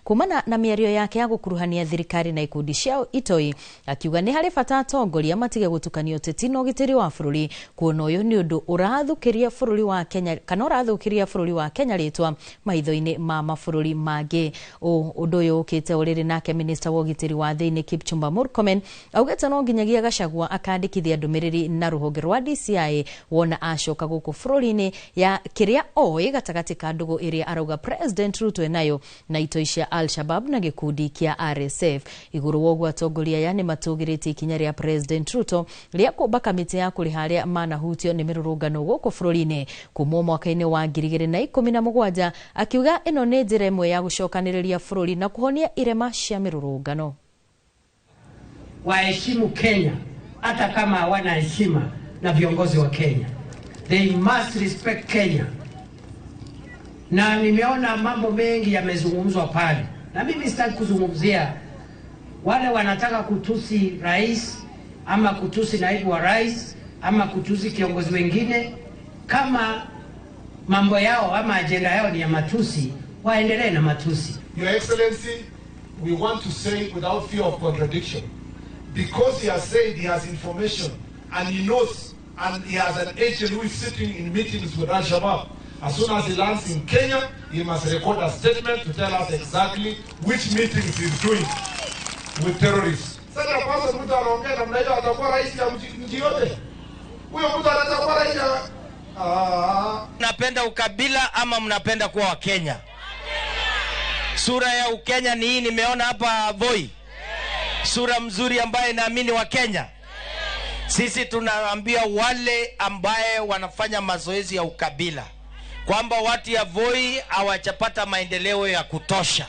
kumana na mĩario yake ya gukuruhania thirikari na ikundi cia itoi, akiuga ni hari bata atongoria matige gutukanio ũteti na ũgitĩri wa bũrũri, kuona ũyũ nĩ ũndũ ũrathukiria bũrũri wa Kenya kana ũrathukiria bũrũri wa Kenya ritwa maitho-inĩ ma mabũrũri mangĩ. Ũndũ ũyũ ũkĩte ũrĩrĩ nake minista wa ũgitĩri wa thĩinĩ Kipchumba Murkomen augĩte no nginyagia Gachagua akandĩkithia ndũmĩrĩri na rũhonge rwa DCI wona acoka gũkũ bũrũri-inĩ ya kĩrĩa oĩ gatagatĩ ka ndũgũ ĩrĩa arauga President Ruto enayo na itoi cia Al-Shabaab na gĩkundi kĩa RSF. Igũrũ woguo atongoria aya nĩ matũgĩrĩtie ikinya rĩa President Ruto rĩa kũmba kamĩtĩ ya kũrĩha arĩa manahutio nĩ mĩrũrũngano gũkũ bũrũri-inĩ kuma mwaka-inĩ wa 2017, akiuga ĩno nĩ njĩra ĩmwe ya gũcokanĩrĩria bũrũri na kuhonia irema cia mĩrũrũngano. Waheshimu Kenya hata kama hawana heshima na viongozi wa Kenya. They must respect Kenya. Na nimeona mambo mengi yamezungumzwa pale. Na mimi sitaki kuzungumzia wale wanataka kutusi rais ama kutusi naibu wa rais ama kutusi kiongozi wengine. Kama mambo yao ama agenda yao ni ya matusi, waendelee na matusi. Your Excellency, we want to say without fear of contradiction, because he has said he has information and he knows and he has an agent who is sitting in meetings with Al-Shabaab. As soon as he lands in Kenya, he must record a statement to tell us exactly which meetings he's doing with terrorists. Sasa kwanza mtu anaongea namna hiyo atakuwa rais ya nchi yote. Huyo mtu atakuwa rais ya Mnapenda ukabila ama mnapenda kuwa wa Kenya? Sura ya Ukenya ni hii nimeona hapa Voi. Sura mzuri ambaye naamini wa Kenya. Sisi tunaambia wale ambaye wanafanya mazoezi ya ukabila kwamba watu ya Voi hawajapata maendeleo ya kutosha.